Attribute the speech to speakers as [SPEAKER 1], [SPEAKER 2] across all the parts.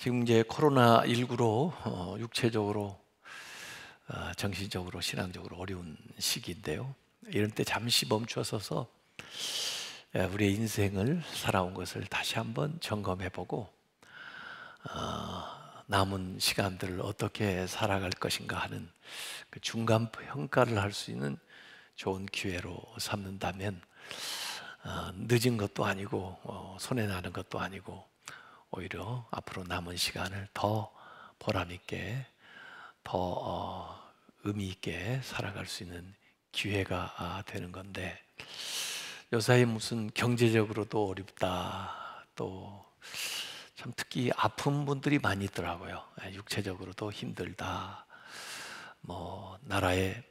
[SPEAKER 1] 지금 이제 코로나19로 육체적으로, 정신적으로, 신앙적으로 어려운 시기인데요. 이런 때 잠시 멈춰서서 우리의 인생을 살아온 것을 다시 한번 점검해보고 남은 시간들을 어떻게 살아갈 것인가 하는 그 중간 평가를 할 수 있는 좋은 기회로 삼는다면 늦은 것도 아니고 손해 나는 것도 아니고 오히려 앞으로 남은 시간을 더 보람 있게, 더 의미 있게 살아갈 수 있는 기회가 되는 건데, 요사이 무슨 경제적으로도 어렵다, 또 참 특히 아픈 분들이 많이 있더라고요. 육체적으로도 힘들다, 뭐 나라의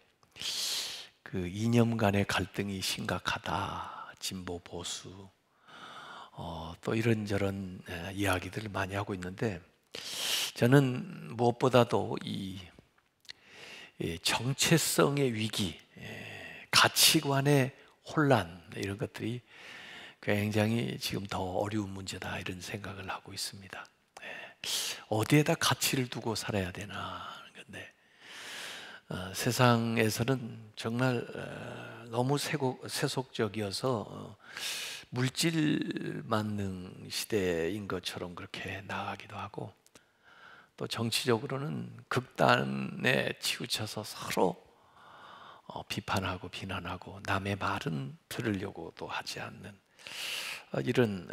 [SPEAKER 1] 그 이념 간의 갈등이 심각하다, 진보 보수, 또 이런저런 이야기들을 많이 하고 있는데, 저는 무엇보다도 이 정체성의 위기, 가치관의 혼란, 이런 것들이 굉장히 지금 더 어려운 문제다, 이런 생각을 하고 있습니다. 어디에다 가치를 두고 살아야 되나 하는 건데, 세상에서는 정말 너무 세속적이어서 물질 만능 시대인 것처럼 그렇게 나가기도 하고, 또 정치적으로는 극단에 치우쳐서 서로 비판하고 비난하고 남의 말은 들으려고도 하지 않는 이런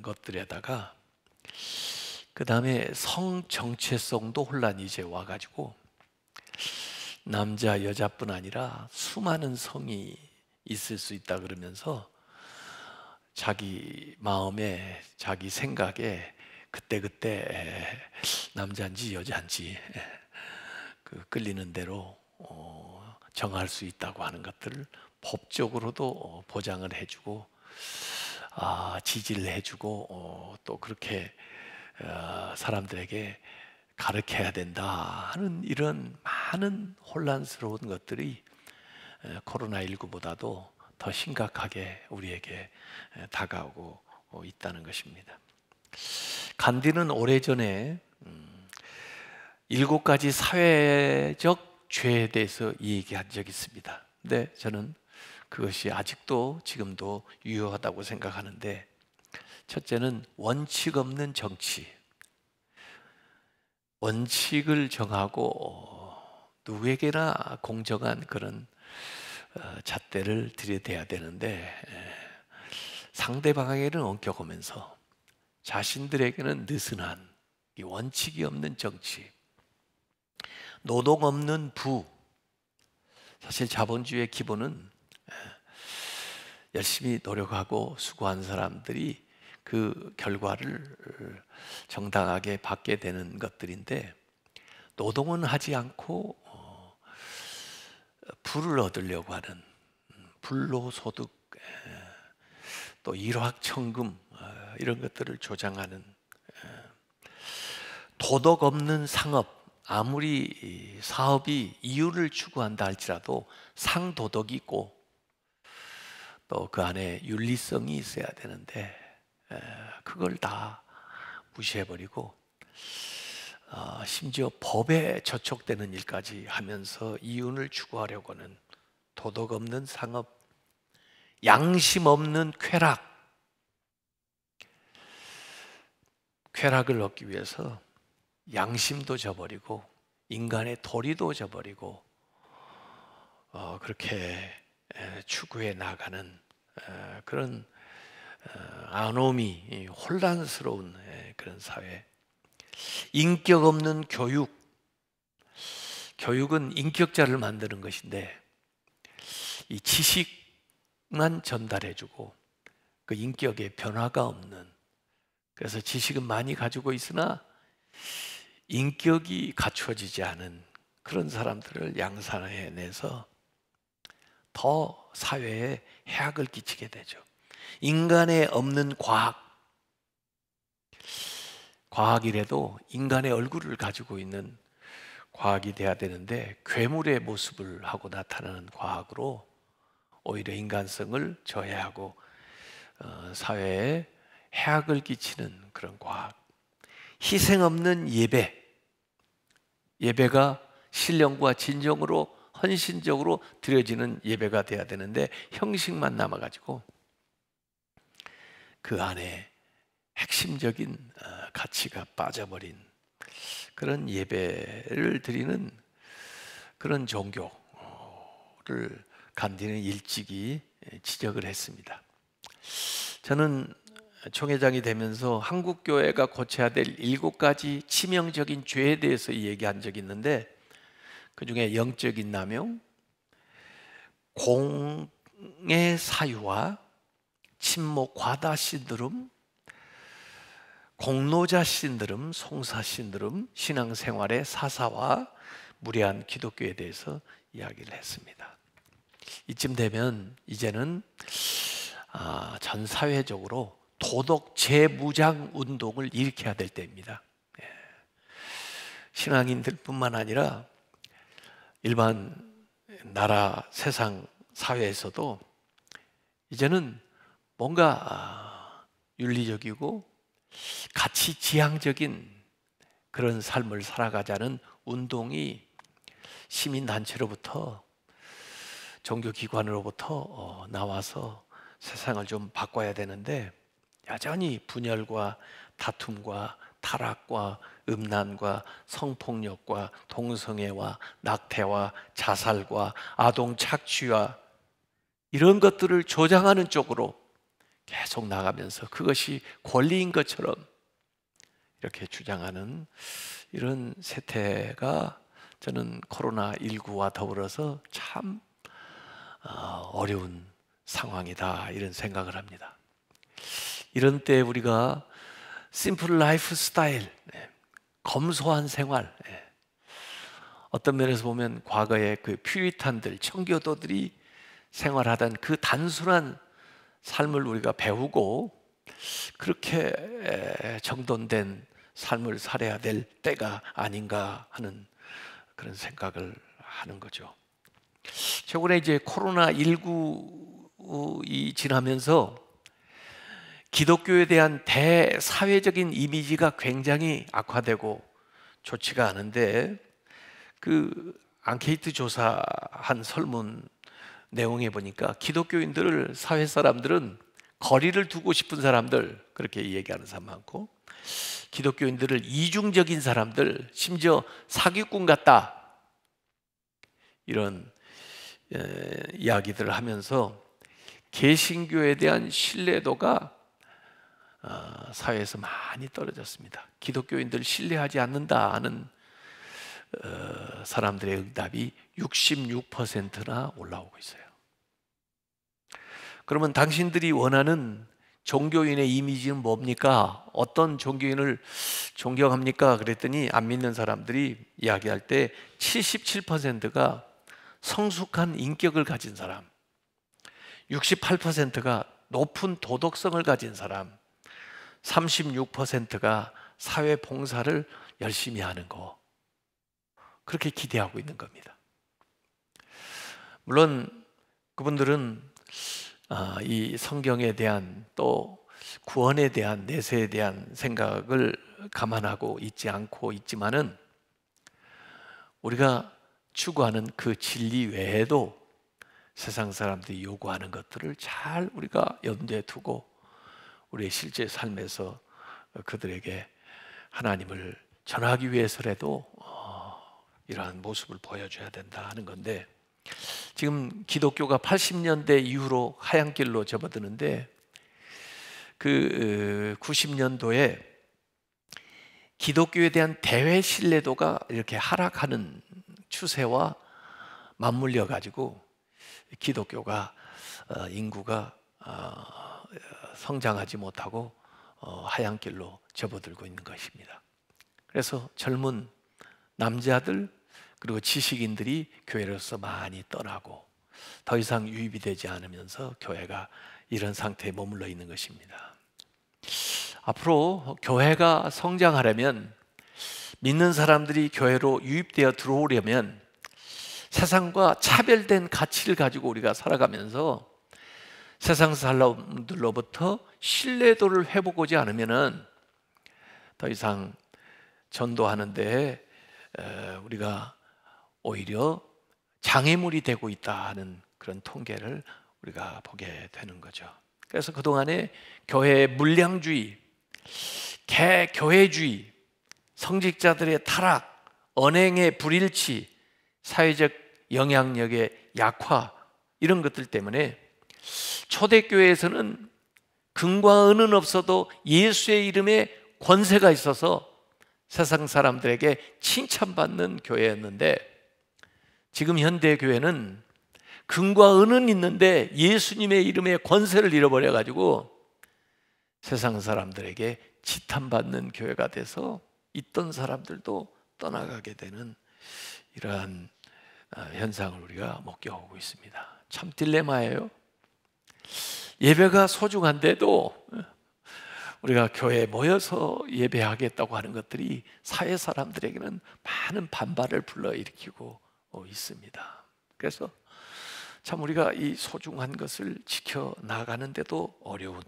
[SPEAKER 1] 것들에다가, 그 다음에 성 정체성도 혼란이 이제 와가지고 남자 여자뿐 아니라 수많은 성이 있을 수 있다 그러면서 자기 마음에, 자기 생각에 그때그때 남자인지 여자인지 그 끌리는 대로 정할 수 있다고 하는 것들을 법적으로도 보장을 해주고, 지지를 해주고, 또 그렇게 사람들에게 가르쳐야 된다 하는 이런 많은 혼란스러운 것들이 코로나19보다도 더 심각하게 우리에게 다가오고 있다는 것입니다. 간디는 오래전에 7가지 사회적 죄에 대해서 얘기한 적이 있습니다. 근데 저는 그것이 아직도 지금도 유효하다고 생각하는데, 첫째는 원칙 없는 정치. 원칙을 정하고 누구에게나 공정한 그런 잣대를 들여대야 되는데, 상대방에게는 엄격하면서 자신들에게는 느슨한 이 원칙이 없는 정치. 노동 없는 부. 사실 자본주의의 기본은 열심히 노력하고 수고한 사람들이 그 결과를 정당하게 받게 되는 것들인데, 노동은 하지 않고 부를 얻으려고 하는 불로소득, 또 일확천금, 이런 것들을 조장하는 도덕 없는 상업. 아무리 이 사업이 이윤을 추구한다 할지라도 상도덕이 있고 또 그 안에 윤리성이 있어야 되는데, 그걸 다 무시해버리고 심지어 법에 저촉되는 일까지 하면서 이윤을 추구하려고 하는 도덕 없는 상업, 양심 없는 쾌락. 쾌락을 얻기 위해서 양심도 저버리고 인간의 도리도 저버리고 그렇게 추구해 나가는 그런 아노미, 혼란스러운 그런 사회. 인격 없는 교육. 교육은 인격자를 만드는 것인데, 이 지식만 전달해주고 그 인격에 변화가 없는, 그래서 지식은 많이 가지고 있으나 인격이 갖추어지지 않은 그런 사람들을 양산해내서 더 사회에 해악을 끼치게 되죠. 인간에 없는 과학. 과학이라도 인간의 얼굴을 가지고 있는 과학이 돼야 되는데, 괴물의 모습을 하고 나타나는 과학으로 오히려 인간성을 저해하고 사회에 해악을 끼치는 그런 과학. 희생 없는 예배가 신령과 진정으로 헌신적으로 드려지는 예배가 돼야 되는데 형식만 남아가지고 그 안에 핵심적인 가치가 빠져버린 그런 예배를 드리는 그런 종교를 간디는 일찍이 지적을 했습니다. 저는 총회장이 되면서 한국교회가 고쳐야 될 7가지 치명적인 죄에 대해서 얘기한 적이 있는데, 그 중에 영적인 남용, 공의 사유와 침묵 과다 신드롬, 공로자 신드롬, 송사 신드롬, 신앙생활의 사사와 무례한 기독교에 대해서 이야기를 했습니다. 이쯤 되면 이제는 전 사회적으로 도덕 재무장 운동을 일으켜야 될 때입니다. 신앙인들뿐만 아니라 일반 나라 세상 사회에서도 이제는 뭔가 윤리적이고 가치 지향적인 그런 삶을 살아가자는 운동이 시민단체로부터, 종교기관으로부터 나와서 세상을 좀 바꿔야 되는데, 여전히 분열과 다툼과 타락과 음란과 성폭력과 동성애와 낙태와 자살과 아동 착취와 이런 것들을 조장하는 쪽으로 계속 나가면서 그것이 권리인 것처럼 이렇게 주장하는 이런 세태가 저는 코로나19와 더불어서 참 어려운 상황이다, 이런 생각을 합니다. 이런 때 우리가 심플 라이프 스타일, 검소한 생활, 어떤 면에서 보면 과거에 그 퓨리탄들, 청교도들이 생활하던 그 단순한 삶을 우리가 배우고 그렇게 정돈된 삶을 살아야 될 때가 아닌가 하는 그런 생각을 하는 거죠. 최근에 이제 코로나19이 지나면서 기독교에 대한 대사회적인 이미지가 굉장히 악화되고 좋지가 않은데, 그 앙케이트 조사한 설문 내용에 보니까 기독교인들을, 사회 사람들은 거리를 두고 싶은 사람들, 그렇게 얘기하는 사람 많고, 기독교인들을 이중적인 사람들, 심지어 사기꾼 같다, 이런 이야기들을 하면서 개신교에 대한 신뢰도가 사회에서 많이 떨어졌습니다. 기독교인들을 신뢰하지 않는다 하는 사람들의 응답이 66%나 올라오고 있어요. 그러면 당신들이 원하는 종교인의 이미지는 뭡니까? 어떤 종교인을 존경합니까? 그랬더니 안 믿는 사람들이 이야기할 때 77%가 성숙한 인격을 가진 사람, 68%가 높은 도덕성을 가진 사람, 36%가 사회 봉사를 열심히 하는 거, 그렇게 기대하고 있는 겁니다. 물론 그분들은 이 성경에 대한, 또 구원에 대한, 내세에 대한 생각을 감안하고 있지 않고 있지만은, 우리가 추구하는 그 진리 외에도 세상 사람들이 요구하는 것들을 잘 우리가 염두에 두고 우리의 실제 삶에서 그들에게 하나님을 전하기 위해서라도 이러한 모습을 보여줘야 된다 하는 건데, 지금 기독교가 80년대 이후로 하얀 길로 접어드는데, 그 90년도에 기독교에 대한 대외 신뢰도가 이렇게 하락하는 추세와 맞물려 가지고 기독교가 인구가 성장하지 못하고 하얀 길로 접어들고 있는 것입니다. 그래서 젊은 남자들 그리고 지식인들이 교회로서 많이 떠나고 더 이상 유입이 되지 않으면서 교회가 이런 상태에 머물러 있는 것입니다. 앞으로 교회가 성장하려면, 믿는 사람들이 교회로 유입되어 들어오려면 세상과 차별된 가치를 가지고 우리가 살아가면서 세상 사람들로부터 신뢰도를 회복하지 않으면은 더 이상 전도하는데 우리가 오히려 장애물이 되고 있다 하는 그런 통계를 우리가 보게 되는 거죠. 그래서 그동안에 교회의 물량주의, 개교회주의, 성직자들의 타락, 언행의 불일치, 사회적 영향력의 약화, 이런 것들 때문에 초대교회에서는 금과 은은 없어도 예수의 이름에 권세가 있어서 세상 사람들에게 칭찬받는 교회였는데, 지금 현대 교회는 금과 은은 있는데 예수님의 이름에 권세를 잃어버려가지고 세상 사람들에게 지탄받는 교회가 돼서 있던 사람들도 떠나가게 되는 이러한 현상을 우리가 목격하고 있습니다. 참 딜레마예요. 예배가 소중한데도 우리가 교회에 모여서 예배하겠다고 하는 것들이 사회 사람들에게는 많은 반발을 불러일으키고 있습니다. 그래서 참 우리가 이 소중한 것을 지켜나가는데도 어려운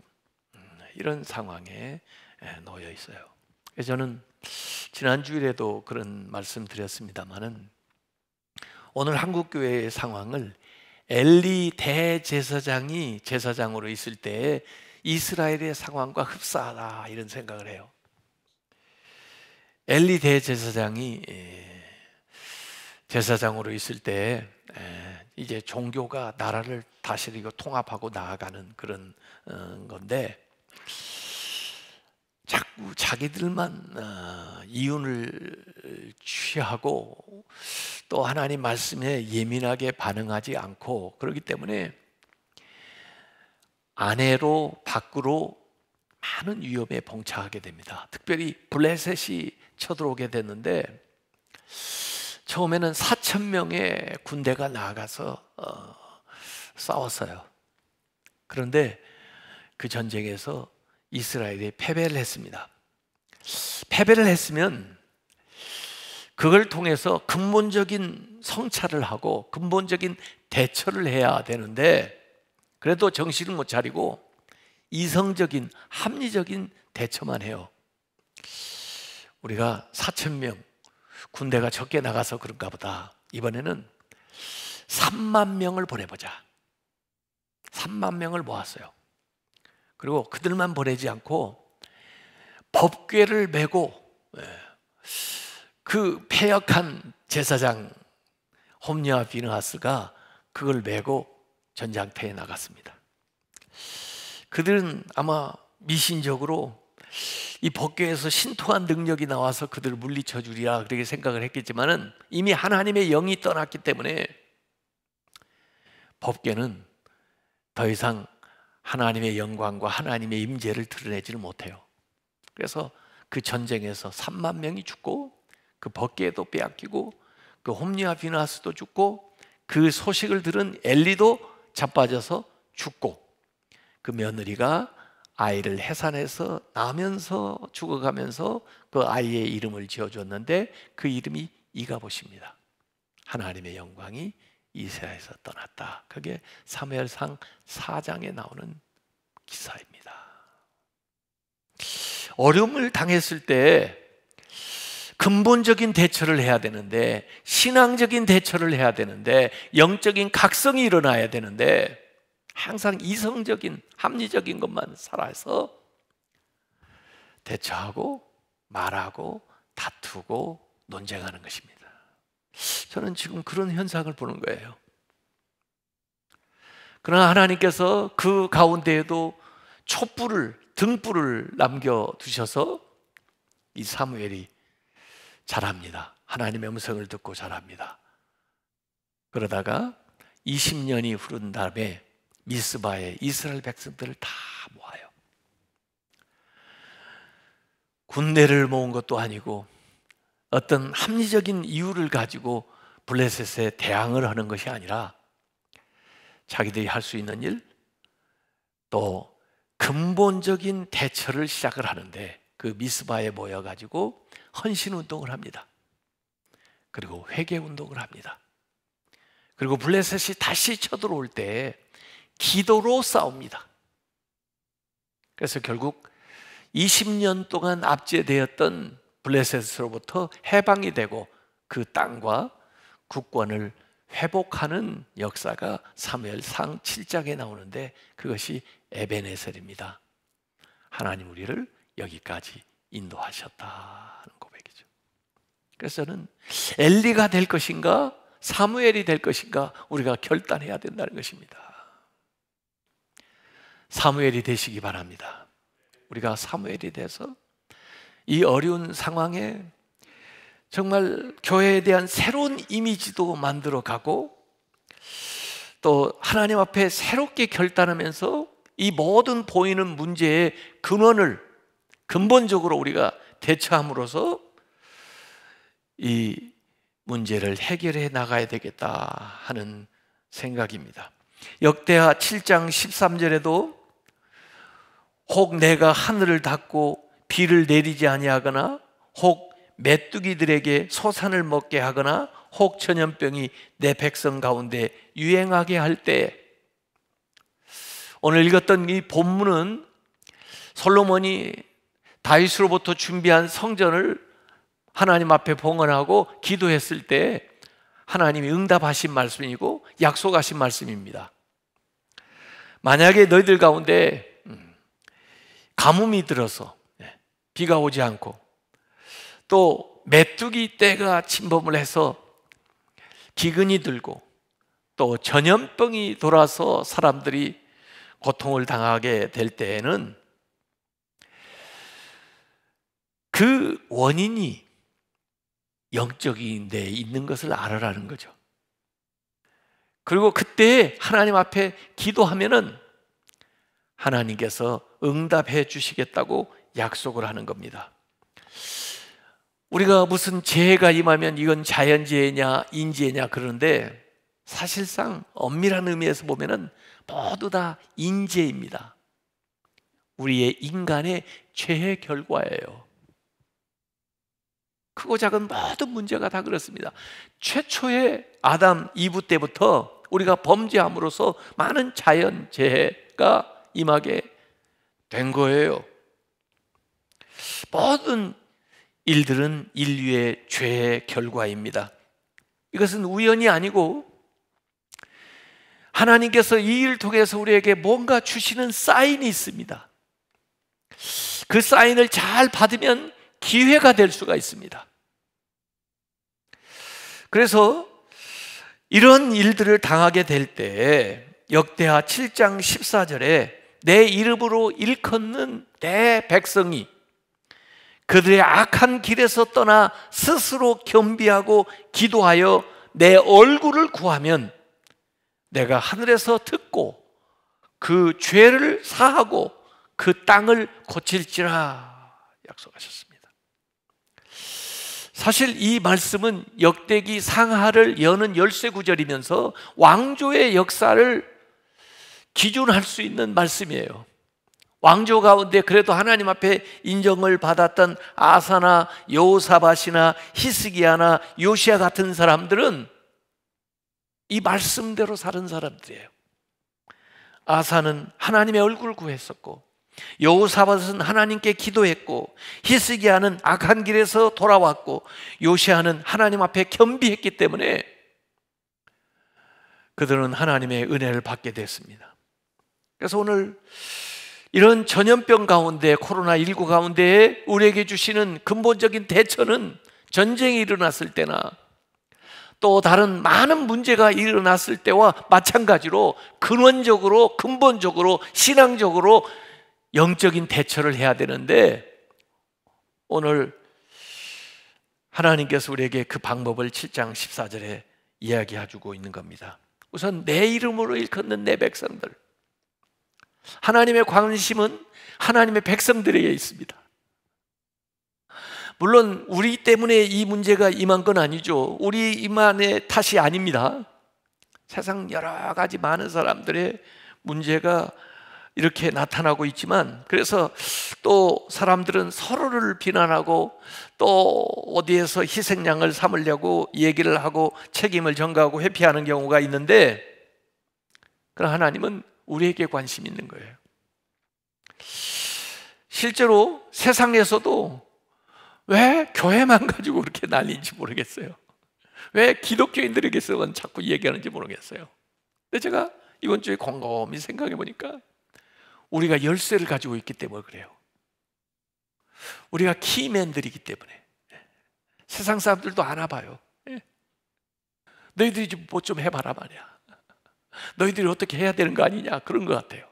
[SPEAKER 1] 이런 상황에 놓여 있어요. 그래서 저는 지난 주일에도 그런 말씀 드렸습니다마는, 오늘 한국교회의 상황을 엘리 대제사장이 제사장으로 있을 때 이스라엘의 상황과 흡사하다, 이런 생각을 해요. 엘리 대제사장이 제사장으로 있을 때 이제 종교가 나라를 다스리고 통합하고 나아가는 그런 건데, 자꾸 자기들만 이윤을 취하고 또 하나님 말씀에 예민하게 반응하지 않고, 그렇기 때문에 아내로 밖으로 많은 위험에 봉착하게 됩니다. 특별히 블레셋이 쳐들어오게 됐는데, 처음에는 4,000명의 군대가 나아가서 싸웠어요. 그런데 그 전쟁에서 이스라엘이 패배를 했습니다. 패배를 했으면 그걸 통해서 근본적인 성찰을 하고 근본적인 대처를 해야 되는데, 그래도 정신을 못 차리고 이성적인 합리적인 대처만 해요. 우리가 4,000명 군대가 적게 나가서 그런가 보다, 이번에는 3만 명을 보내보자. 3만 명을 모았어요. 그리고 그들만 보내지 않고 법궤를 메고 그 패역한 제사장 홈리와 비느하스가 그걸 메고 전장터에 나갔습니다. 그들은 아마 미신적으로 이 법궤에서 신통한 능력이 나와서 그들을 물리쳐 주리라 그렇게 생각을 했겠지만은, 이미 하나님의 영이 떠났기 때문에 법궤는 더 이상 하나님의 영광과 하나님의 임재를 드러내지를 못해요. 그래서 그 전쟁에서 3만 명이 죽고, 그 법궤도 빼앗기고, 그 홈리와 비느하스도 죽고, 그 소식을 들은 엘리도 자빠져서 죽고, 그 며느리가 아이를 해산해서 나면서 죽어가면서 그 아이의 이름을 지어줬는데, 그 이름이 이가봇입니다. 하나님의 영광이 이스라엘에서 떠났다. 그게 사무엘상 4장에 나오는 기사입니다. 어려움을 당했을 때 근본적인 대처를 해야 되는데, 신앙적인 대처를 해야 되는데, 영적인 각성이 일어나야 되는데, 항상 이성적인 합리적인 것만 살아서 대처하고 말하고 다투고 논쟁하는 것입니다. 저는 지금 그런 현상을 보는 거예요. 그러나 하나님께서 그 가운데에도 촛불을, 등불을 남겨두셔서 이 사무엘이 자랍니다. 하나님의 음성을 듣고 자랍니다. 그러다가 20년이 흐른 다음에 미스바에 이스라엘 백성들을 다 모아요. 군대를 모은 것도 아니고 어떤 합리적인 이유를 가지고 블레셋에 대항을 하는 것이 아니라, 자기들이 할 수 있는 일, 또 근본적인 대처를 시작을 하는데, 그 미스바에 모여가지고 헌신운동을 합니다. 그리고 회개운동을 합니다. 그리고 블레셋이 다시 쳐들어올 때 기도로 싸웁니다. 그래서 결국 20년 동안 압제되었던 블레셋으로부터 해방이 되고 그 땅과 국권을 회복하는 역사가 사무엘상 7장에 나오는데 그것이 에베네셀입니다. 하나님 우리를 여기까지 인도하셨다는 고백이죠. 그래서 저는 엘리가 될 것인가 사무엘이 될 것인가 우리가 결단해야 된다는 것입니다. 사무엘이 되시기 바랍니다. 우리가 사무엘이 돼서 이 어려운 상황에 정말 교회에 대한 새로운 이미지도 만들어 가고 또 하나님 앞에 새롭게 결단하면서 이 모든 보이는 문제의 근원을 근본적으로 우리가 대처함으로써 이 문제를 해결해 나가야 되겠다 하는 생각입니다. 역대하 7장 13절에도 혹 내가 하늘을 닫고 비를 내리지 아니하거나 혹 메뚜기들에게 소산을 먹게 하거나 혹 전염병이 내 백성 가운데 유행하게 할 때, 오늘 읽었던 이 본문은 솔로몬이 다윗으로부터 준비한 성전을 하나님 앞에 봉헌하고 기도했을 때 하나님이 응답하신 말씀이고 약속하신 말씀입니다. 만약에 너희들 가운데 가뭄이 들어서 비가 오지 않고 또 메뚜기 떼가 침범을 해서 기근이 들고 또 전염병이 돌아서 사람들이 고통을 당하게 될 때에는 그 원인이 영적인 데 있는 것을 알아라는 거죠. 그리고 그때 하나님 앞에 기도하면은 하나님께서 응답해 주시겠다고 약속을 하는 겁니다. 우리가 무슨 재해가 임하면 이건 자연재해냐 인재냐 그러는데 사실상 엄밀한 의미에서 보면은 모두 다 인재입니다. 우리의 인간의 죄의 결과예요. 크고 작은 모든 문제가 다 그렇습니다. 최초의 아담 이브 때부터 우리가 범죄함으로써 많은 자연재해가 임하게 된 거예요. 모든 일들은 인류의 죄의 결과입니다. 이것은 우연이 아니고 하나님께서 이 일을 통해서 우리에게 뭔가 주시는 사인이 있습니다. 그 사인을 잘 받으면 기회가 될 수가 있습니다. 그래서 이런 일들을 당하게 될 때 역대하 7장 14절에 내 이름으로 일컫는 내 백성이 그들의 악한 길에서 떠나 스스로 겸비하고 기도하여 내 얼굴을 구하면 내가 하늘에서 듣고 그 죄를 사하고 그 땅을 고칠지라 약속하셨습니다. 사실 이 말씀은 역대기 상하를 여는 열쇠 구절이면서 왕조의 역사를 기준할 수 있는 말씀이에요. 왕조 가운데 그래도 하나님 앞에 인정을 받았던 아사나 여호사밧이나 히스기야나 요시야 같은 사람들은 이 말씀대로 사는 사람들이에요. 아사는 하나님의 얼굴을 구했었고 여호사밧은 하나님께 기도했고 히스기야는 악한 길에서 돌아왔고 요시야는 하나님 앞에 겸비했기 때문에 그들은 하나님의 은혜를 받게 됐습니다. 그래서 오늘 이런 전염병 가운데 코로나19 가운데 우리에게 주시는 근본적인 대처는 전쟁이 일어났을 때나 또 다른 많은 문제가 일어났을 때와 마찬가지로 근원적으로 근본적으로 신앙적으로 영적인 대처를 해야 되는데 오늘 하나님께서 우리에게 그 방법을 7장 14절에 이야기해주고 있는 겁니다. 우선 내 이름으로 일컫는 내 백성들, 하나님의 관심은 하나님의 백성들에게 있습니다. 물론 우리 때문에 이 문제가 임한 건 아니죠. 우리만의 탓이 아닙니다. 세상 여러 가지 많은 사람들의 문제가 이렇게 나타나고 있지만 그래서 또 사람들은 서로를 비난하고 또 어디에서 희생양을 삼으려고 얘기를 하고 책임을 전가하고 회피하는 경우가 있는데 그러나 하나님은 우리에게 관심 있는 거예요. 실제로 세상에서도 왜 교회만 가지고 그렇게 난리인지 모르겠어요. 왜 기독교인들에게서만 자꾸 얘기하는지 모르겠어요. 근데 제가 이번 주에 곰곰이 생각해 보니까 우리가 열쇠를 가지고 있기 때문에 그래요. 우리가 키맨들이기 때문에. 세상 사람들도 안 와봐요. 너희들이 뭐 좀 해봐라 말이야. 너희들이 어떻게 해야 되는 거 아니냐, 그런 것 같아요.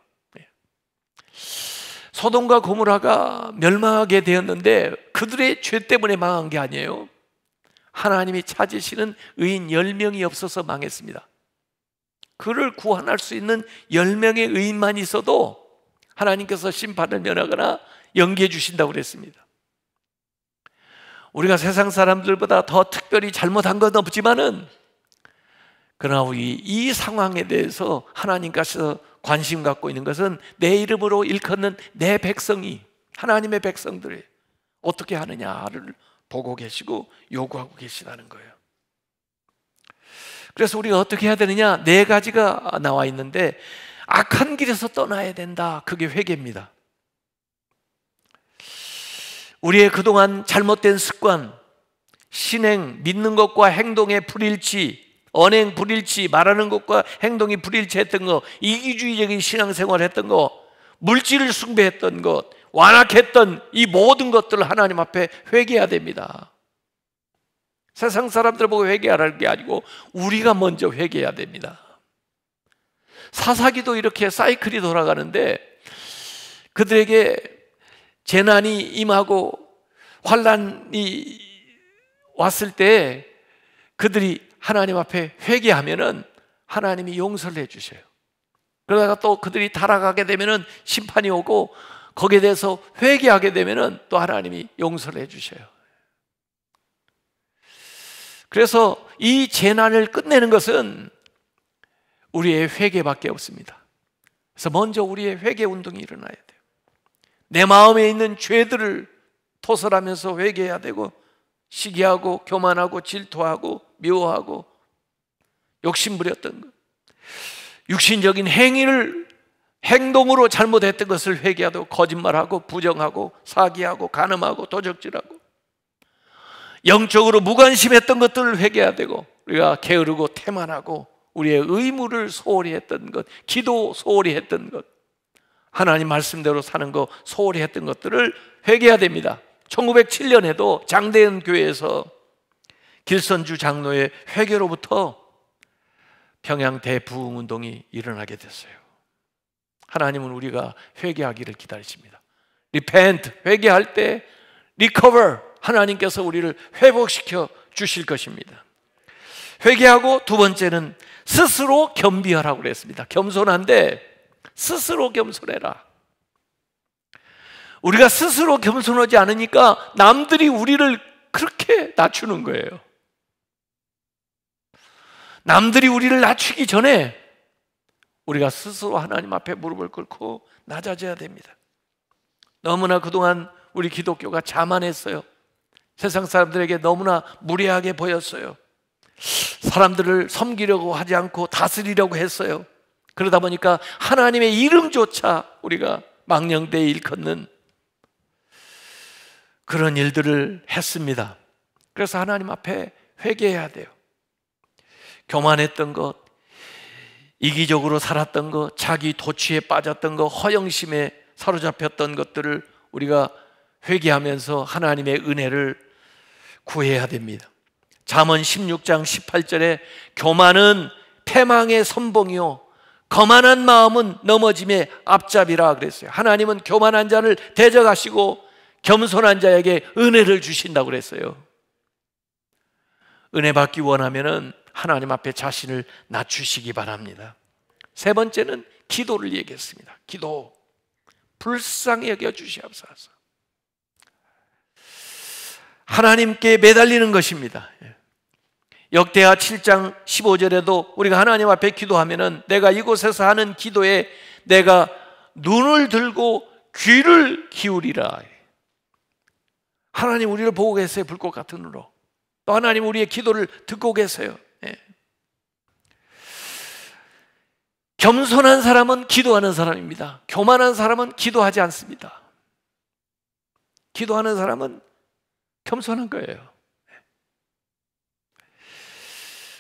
[SPEAKER 1] 소돔과 고모라가 멸망하게 되었는데 그들의 죄 때문에 망한 게 아니에요. 하나님이 찾으시는 의인 10명이 없어서 망했습니다. 그를 구원할 수 있는 10명의 의인만 있어도 하나님께서 심판을 면하거나 연기해 주신다고 그랬습니다. 우리가 세상 사람들보다 더 특별히 잘못한 건 없지만은, 그러나 우리 이 상황에 대해서 하나님께서 관심 갖고 있는 것은 내 이름으로 일컫는 내 백성이, 하나님의 백성들이 어떻게 하느냐를 보고 계시고 요구하고 계시다는 거예요. 그래서 우리가 어떻게 해야 되느냐, 4가지가 나와 있는데, 악한 길에서 떠나야 된다. 그게 회개입니다. 우리의 그동안 잘못된 습관, 신행, 믿는 것과 행동의 불일치, 언행 불일치, 말하는 것과 행동이 불일치했던 것, 이기주의적인 신앙생활을 했던 것, 물질을 숭배했던 것, 완악했던 이 모든 것들을 하나님 앞에 회개해야 됩니다. 세상 사람들 보고 회개하라는 게 아니고 우리가 먼저 회개해야 됩니다. 사사기도 이렇게 사이클이 돌아가는데, 그들에게 재난이 임하고 환난이 왔을 때 그들이 하나님 앞에 회개하면은 하나님이 용서를 해주셔요. 그러다가 또 그들이 타락하게 되면은 심판이 오고, 거기에 대해서 회개하게 되면은 또 하나님이 용서를 해주셔요. 그래서 이 재난을 끝내는 것은 우리의 회개밖에 없습니다. 그래서 먼저 우리의 회개 운동이 일어나야 돼요. 내 마음에 있는 죄들을 토설하면서 회개해야 되고, 시기하고 교만하고 질투하고 미워하고 욕심부렸던 것, 육신적인 행동으로 잘못했던 것을 회개하고, 거짓말하고 부정하고 사기하고 간음하고 도적질하고 영적으로 무관심했던 것들을 회개해야 되고, 우리가 게으르고 태만하고 우리의 의무를 소홀히 했던 것, 기도 소홀히 했던 것, 하나님 말씀대로 사는 거 소홀히 했던 것들을 회개해야 됩니다. 1907년에도 장대현 교회에서 길선주 장로의 회개로부터 평양 대부흥운동이 일어나게 됐어요. 하나님은 우리가 회개하기를 기다리십니다. Repent, 회개할 때 recover, 하나님께서 우리를 회복시켜 주실 것입니다. 회개하고, 두 번째는 스스로 겸비하라고 그랬습니다. 겸손한데 스스로 겸손해라. 우리가 스스로 겸손하지 않으니까 남들이 우리를 그렇게 낮추는 거예요. 남들이 우리를 낮추기 전에 우리가 스스로 하나님 앞에 무릎을 꿇고 낮아져야 됩니다. 너무나 그동안 우리 기독교가 자만했어요. 세상 사람들에게 너무나 무례하게 보였어요. 사람들을 섬기려고 하지 않고 다스리려고 했어요. 그러다 보니까 하나님의 이름조차 우리가 망령되이 일컫는 그런 일들을 했습니다. 그래서 하나님 앞에 회개해야 돼요. 교만했던 것, 이기적으로 살았던 것, 자기 도취에 빠졌던 것, 허영심에 사로잡혔던 것들을 우리가 회개하면서 하나님의 은혜를 구해야 됩니다. 잠언 16장 18절에 교만은 패망의 선봉이요 거만한 마음은 넘어짐의 앞잡이라 그랬어요. 하나님은 교만한 자를 대적하시고 겸손한 자에게 은혜를 주신다고 그랬어요. 은혜 받기 원하면은 하나님 앞에 자신을 낮추시기 바랍니다. 세 번째는 기도를 얘기했습니다. 기도, 불쌍히 여겨 주시옵소서. 하나님께 매달리는 것입니다. 역대하 7장 15절에도 우리가 하나님 앞에 기도하면은 내가 이곳에서 하는 기도에 내가 눈을 들고 귀를 기울이라. 하나님 우리를 보고 계세요. 불꽃 같은 눈으로. 또 하나님 우리의 기도를 듣고 계세요. 겸손한 사람은 기도하는 사람입니다. 교만한 사람은 기도하지 않습니다. 기도하는 사람은 겸손한 거예요.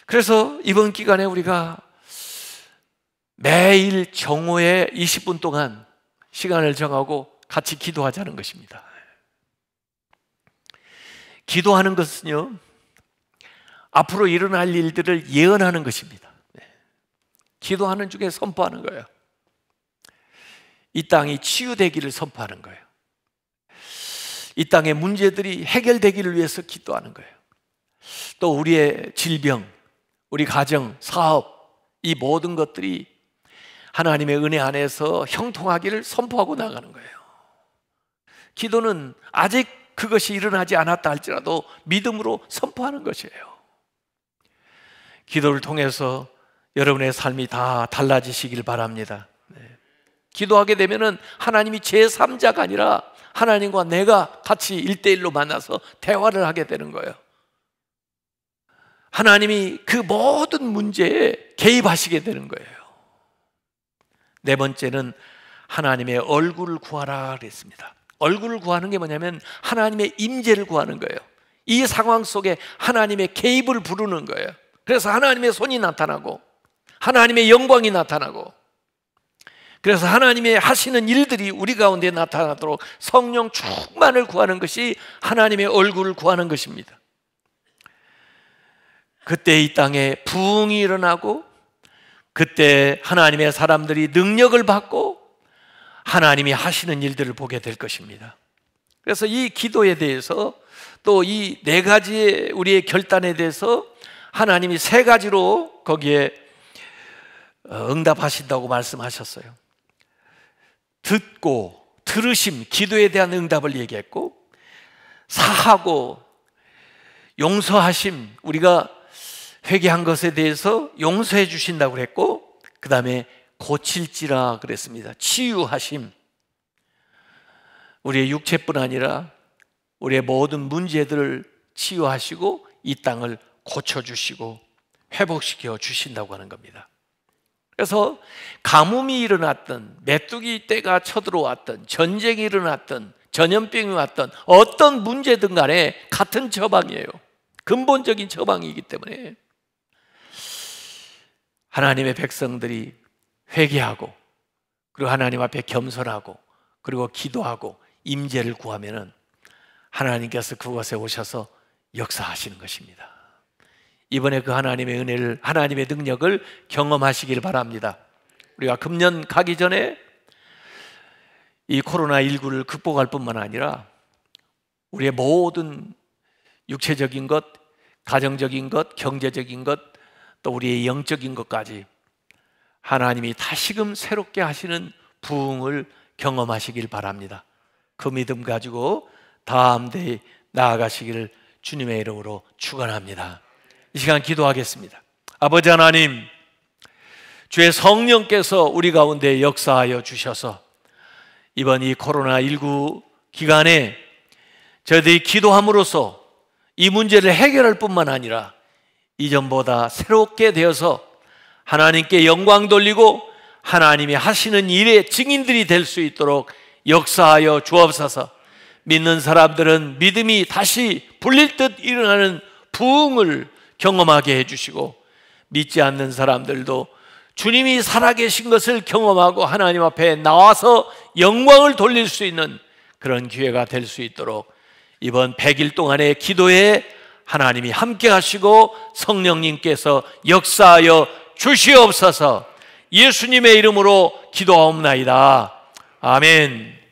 [SPEAKER 1] 그래서 이번 기간에 우리가 매일 정오에 20분 동안 시간을 정하고 같이 기도하자는 것입니다. 기도하는 것은요, 앞으로 일어날 일들을 예언하는 것입니다. 기도하는 중에 선포하는 거예요. 이 땅이 치유되기를 선포하는 거예요. 이 땅의 문제들이 해결되기를 위해서 기도하는 거예요. 또 우리의 질병, 우리 가정, 사업, 이 모든 것들이 하나님의 은혜 안에서 형통하기를 선포하고 나가는 거예요. 기도는 아직 그것이 일어나지 않았다 할지라도 믿음으로 선포하는 것이에요. 기도를 통해서 여러분의 삶이 다 달라지시길 바랍니다. 기도하게 되면은 하나님이 제3자가 아니라 하나님과 내가 같이 1대1로 만나서 대화를 하게 되는 거예요. 하나님이 그 모든 문제에 개입하시게 되는 거예요. 네 번째는 하나님의 얼굴을 구하라 그랬습니다. 얼굴을 구하는 게 뭐냐면 하나님의 임재를 구하는 거예요. 이 상황 속에 하나님의 개입을 부르는 거예요. 그래서 하나님의 손이 나타나고 하나님의 영광이 나타나고, 그래서 하나님의 하시는 일들이 우리 가운데 나타나도록 성령 충만을 구하는 것이 하나님의 얼굴을 구하는 것입니다. 그때 이 땅에 부흥이 일어나고, 그때 하나님의 사람들이 능력을 받고 하나님이 하시는 일들을 보게 될 것입니다. 그래서 이 기도에 대해서, 또 이 네 가지의 우리의 결단에 대해서 하나님이 세 가지로 거기에 응답하신다고 말씀하셨어요. 듣고, 들으심, 기도에 대한 응답을 얘기했고, 사하고, 용서하심, 우리가 회개한 것에 대해서 용서해 주신다고 그랬고, 그 다음에 고칠지라 그랬습니다. 치유하심, 우리의 육체뿐 아니라 우리의 모든 문제들을 치유하시고 이 땅을 고쳐주시고 회복시켜 주신다고 하는 겁니다. 그래서 가뭄이 일어났던, 메뚜기 떼가 쳐들어왔던, 전쟁이 일어났던, 전염병이 왔던 어떤 문제든 간에 같은 처방이에요. 근본적인 처방이기 때문에 하나님의 백성들이 회개하고, 그리고 하나님 앞에 겸손하고, 그리고 기도하고 임재를 구하면은 하나님께서 그곳에 오셔서 역사하시는 것입니다. 이번에 그 하나님의 은혜를, 하나님의 능력을 경험하시길 바랍니다. 우리가 금년 가기 전에 이 코로나19를 극복할 뿐만 아니라 우리의 모든 육체적인 것, 가정적인 것, 경제적인 것, 또 우리의 영적인 것까지 하나님이 다시금 새롭게 하시는 부흥을 경험하시길 바랍니다. 그 믿음 가지고 다음 대에 나아가시기를 주님의 이름으로 축원합니다. 이 시간 기도하겠습니다. 아버지 하나님, 주의 성령께서 우리 가운데 역사하여 주셔서 이번 이 코로나19 기간에 저희들이 기도함으로써 이 문제를 해결할 뿐만 아니라 이전보다 새롭게 되어서 하나님께 영광 돌리고 하나님이 하시는 일의 증인들이 될 수 있도록 역사하여 주옵소서. 믿는 사람들은 믿음이 다시 불릴 듯 일어나는 부흥을 경험하게 해주시고, 믿지 않는 사람들도 주님이 살아계신 것을 경험하고 하나님 앞에 나와서 영광을 돌릴 수 있는 그런 기회가 될 수 있도록 이번 100일 동안의 기도에 하나님이 함께 하시고 성령님께서 역사하여 주시옵소서. 예수님의 이름으로 기도하옵나이다. 아멘.